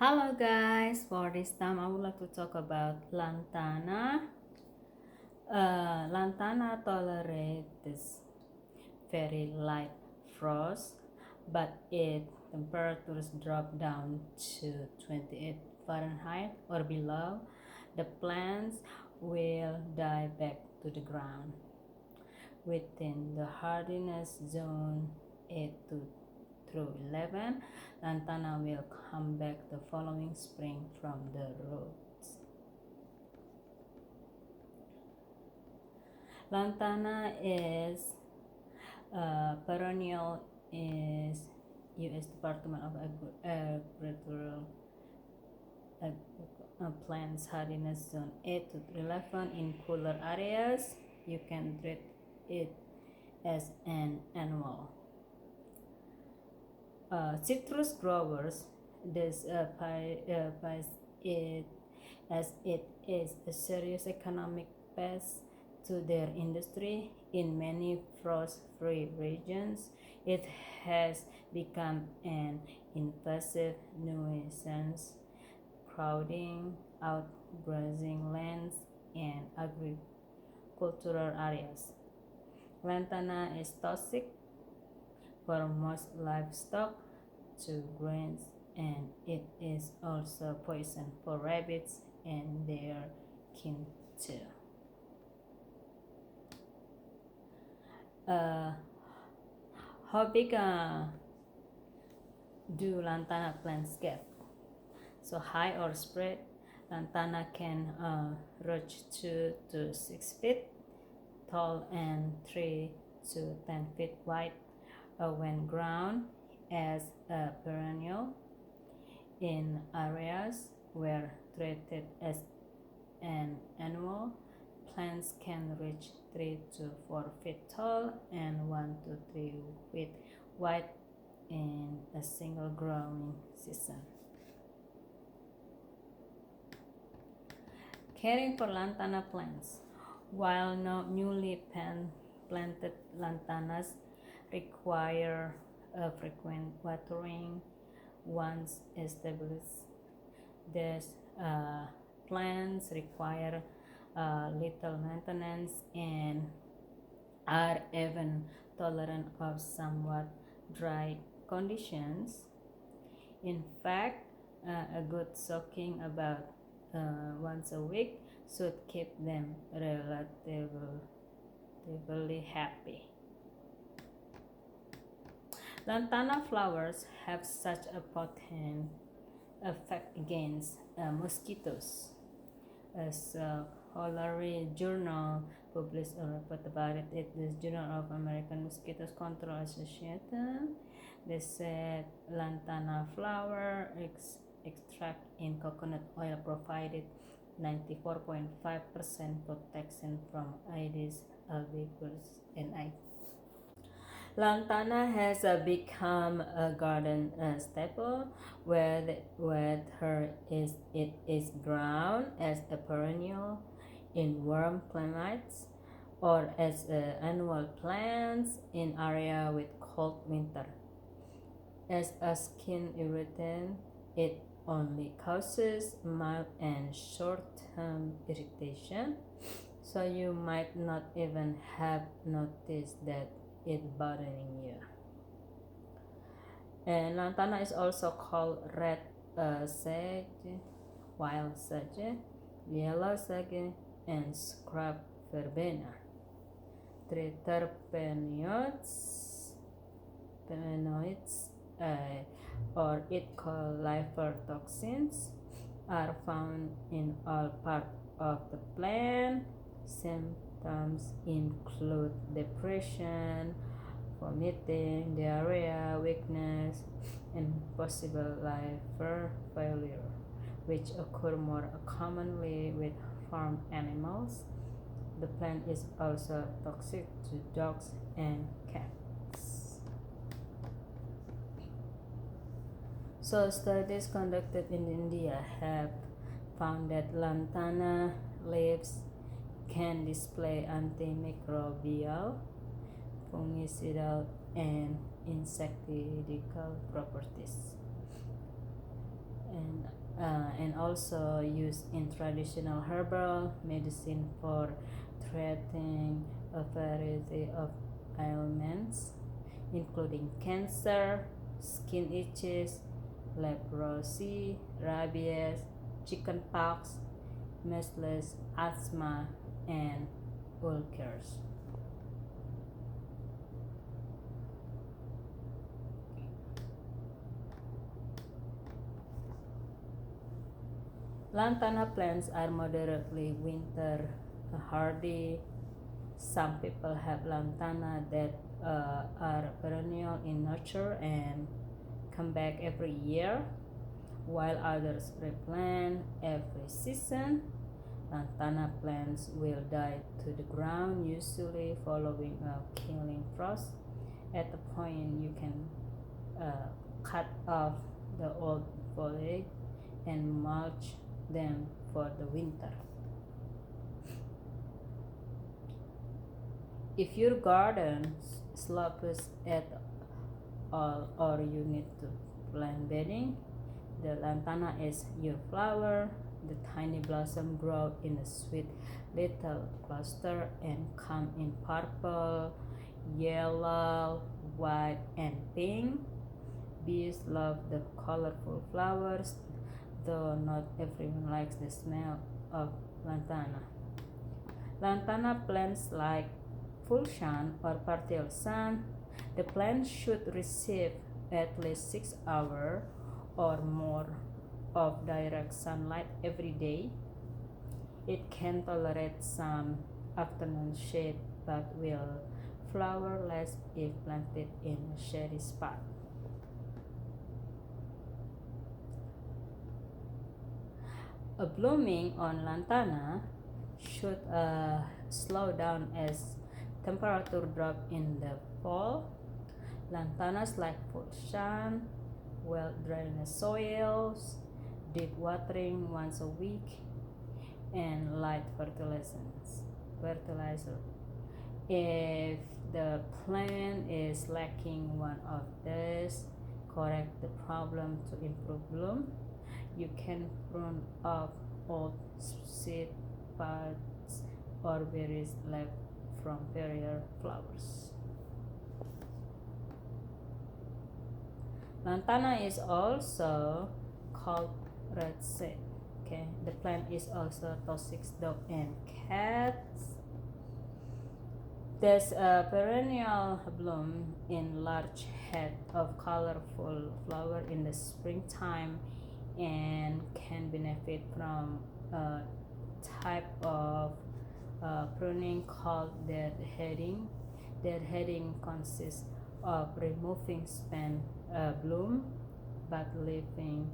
Hello guys, for this time I would like to talk about Lantana. Lantana tolerates very light frost, but its temperatures drop down to 28 Fahrenheit or below. The plants will die back to the ground within the hardiness zone 8 to through 11. Lantana will come back the following spring from the roots. Lantana is perennial is U.S. Department of Agricultural plants hardiness zone 8 to 11 in cooler areas. You can treat it as an annual. Citrus growers despise it as it is a serious economic pest to their industry. In many frost-free regions, it has become an invasive nuisance, crowding out grazing lands and agricultural areas. Lantana is toxic for most livestock to grains, and it is also poison for rabbits and their kin too. How big do lantana plants get? So high or spread, lantana can reach 2 to 6 feet tall and 3 to 10 feet wide when grown as a perennial. In areas where treated as an annual, plants can reach 3 to 4 feet tall and 1 to 3 feet wide in a single growing season. Caring for lantana plants. While no newly planted lantanas require frequent watering once established, these plants require little maintenance and are even tolerant of somewhat dry conditions. In fact, a good soaking about once a week should keep them relatively happy. Lantana flowers have such a potent effect against mosquitoes. A scholarly journal published a report about it at the Journal of American Mosquito Control Association. They said lantana flower extract in coconut oil provided 94.5% protection from Aedes albicans and I. Lantana has become a garden staple, whether it is grown as a perennial in warm climates or as annual plants in area with cold winter. As a skin irritant, it only causes mild and short-term irritation, so you might not even have noticed that it's bothering you. And lantana is also called red sage, wild sage, yellow sage, and scrub verbena. Terpenoids or it called liver toxins are found in all parts of the plant. Symptoms include depression, vomiting, diarrhea, weakness, and possible liver failure, which occur more commonly with farm animals. The plant is also toxic to dogs and cats. So studies conducted in India have found that lantana leaves can display antimicrobial, fungicidal, and insecticidal properties. And and also used in traditional herbal medicine for treating a variety of ailments, including cancer, skin itches, leprosy, rabies, chickenpox, measles, asthma, and ulcers. Lantana plants are moderately winter hardy. Some people have lantana that are perennial in nature and come back every year, while others replant every season. Lantana plants will die to the ground, usually following a killing frost. At the point, you can cut off the old foliage and mulch them for the winter. If your garden slopes at all or you need to plant bedding, the lantana is your flower. The tiny blossom grow in a sweet little cluster and come in purple, yellow, white, and pink. Bees love the colorful flowers, though not everyone likes the smell of lantana. Lantana plants like full sun or partial sun. The plant should receive at least 6 hours or more of direct sunlight every day. It can tolerate some afternoon shade but will flower less if planted in a shady spot. A blooming on lantana should slow down as temperature drop in the fall. Lantanas like full sun, well drained soils, deep watering once a week, and light fertilizer. If the plant is lacking one of these, correct the problem to improve bloom. You can prune off old seed pods or berries left from prior flowers. Lantana is also called red seed. Okay, the plant is also toxic dog and cats. There's a perennial bloom in large head of colorful flower in the springtime and can benefit from a type of pruning called deadheading. Deadheading consists of removing spent bloom but leaving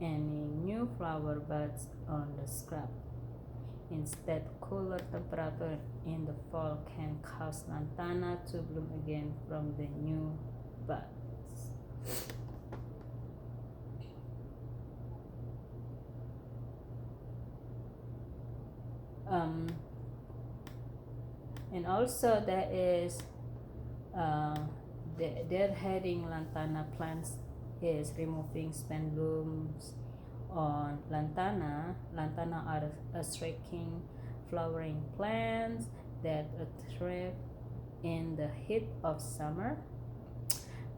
any new flower buds on the scrap. Instead, cooler temperature in the fall can cause lantana to bloom again from the new buds. And also there is the deadheading lantana plants is removing spent blooms on lantana. Lantana are striking flowering plants that thrive in the heat of summer.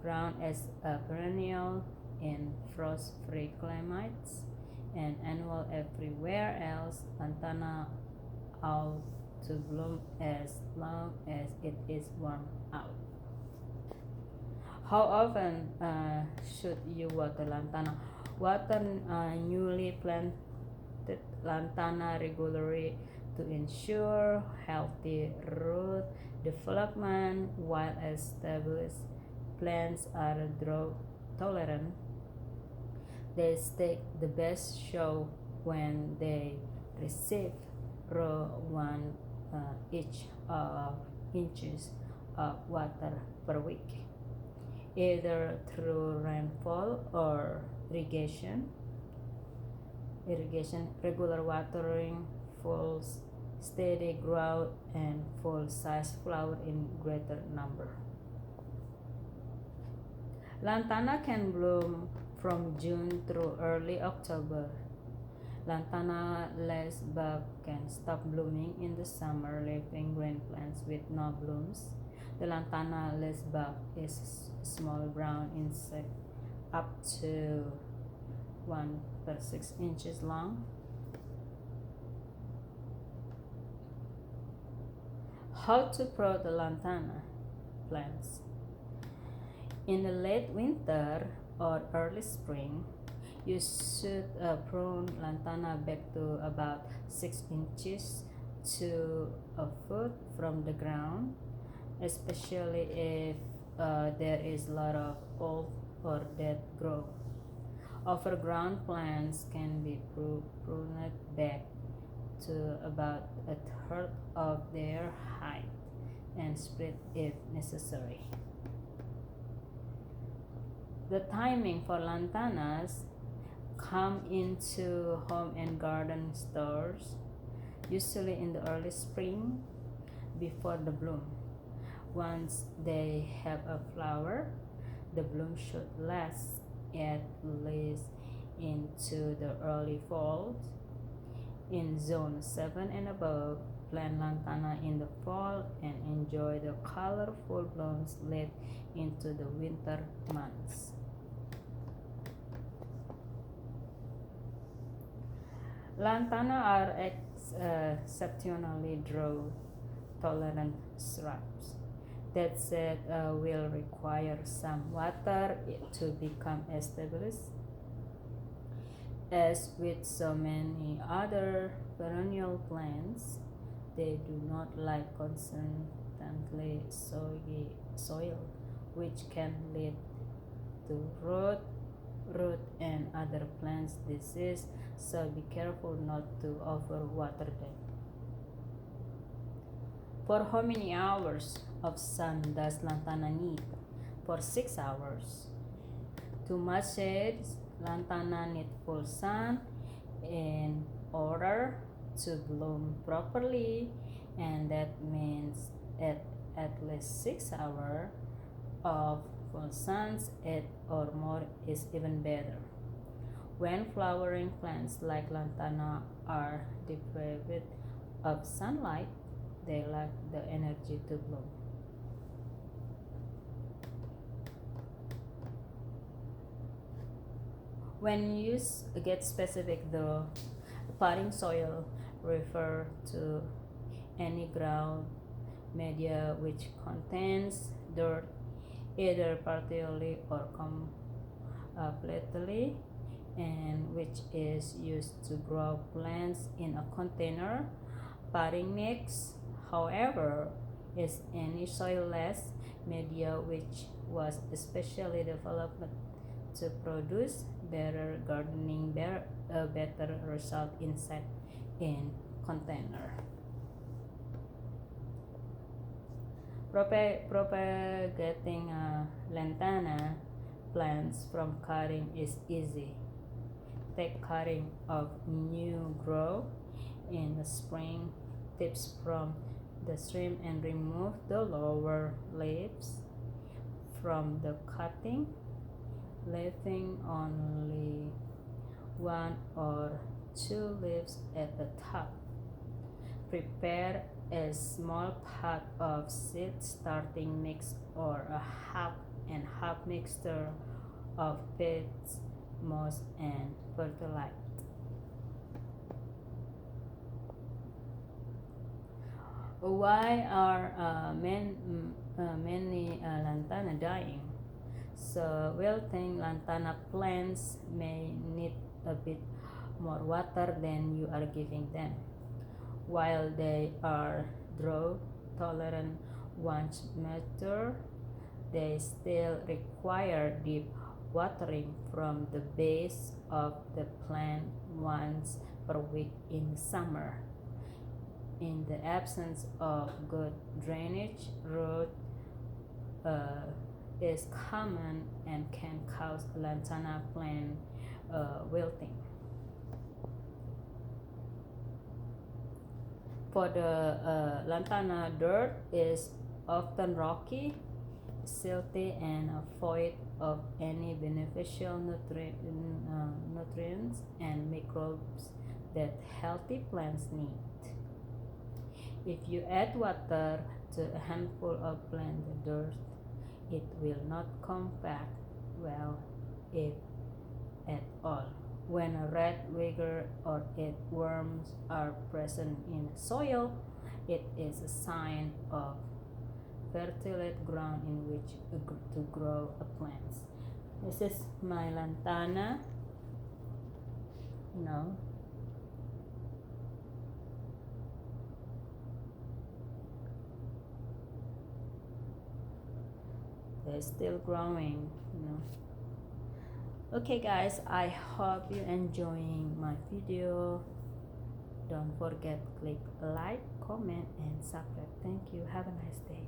Ground as a perennial in frost-free climates and annual everywhere else, lantana out to bloom as long as it is warm out. How often should you water lantana? Water newly planted lantana regularly to ensure healthy root development, while established plants are drought tolerant. They take the best show when they receive raw one each inches of water per week, either through rainfall or irrigation. Regular watering, full steady growth, and full-size flower in greater number. Lantana can bloom from June through early October. Lantana lace bulb can stop blooming in the summer, leaving green plants with no blooms. The Lantana lace bulb is small brown insect up to 1 per 6 inches long. How to grow the Lantana plants? In the late winter or early spring, you should prune Lantana back to about 6 inches to a foot from the ground, especially if there is a lot of old or dead growth. Overgrown plants can be pruned back to about a third of their height and split if necessary. The timing for lantanas come into home and garden stores usually in the early spring before the bloom. Once they have a flower, the bloom should last at least into the early fall. In zone 7 and above, plant lantana in the fall and enjoy the colorful blooms late into the winter months. Lantana are exceptionally drought-tolerant shrubs that said will require some water to become established. As with so many other perennial plants, they do not like constantly soggy soil, which can lead to root and other plants disease, so be careful not to overwater them. For how many hours of sun does lantana need? For 6 hours. Too much shade, lantana need full sun in order to bloom properly, and that means at least 6 hours of full suns, 8 or more is even better. When flowering plants like lantana are deprived of sunlight, they lack the energy to bloom. When you get specific though, potting soil refer to any ground media which contains dirt, either partially or completely, and which is used to grow plants in a container. Potting mix, however, is any soilless media which was especially developed to produce better gardening, better result inside in container. Propagating lantana plants from cutting is easy. Take cutting of new growth in the spring tips from the stem and remove the lower leaves from the cutting, leaving only 1 or 2 leaves at the top. Prepare a small pot of seed starting mix or a half and half mixture of peat moss and perlite. Why are many lantana dying? So wilting lantana plants may need a bit more water than you are giving them. While they are drought tolerant once mature, they still require deep watering from the base of the plant once per week in summer. In the absence of good drainage, root is common and can cause lantana plant wilting. For the lantana, dirt is often rocky, silty, and void of any beneficial nutrients and microbes that healthy plants need. If you add water to a handful of plant dirt, it will not compact well, if at all. When a rat, vigor, or earthworms are present in soil, it is a sign of fertile ground in which to grow a plant. This is my lantana. They're still growing. Okay guys, I hope you enjoying my video. Don't forget click like, comment, and subscribe. Thank you. Have a nice day.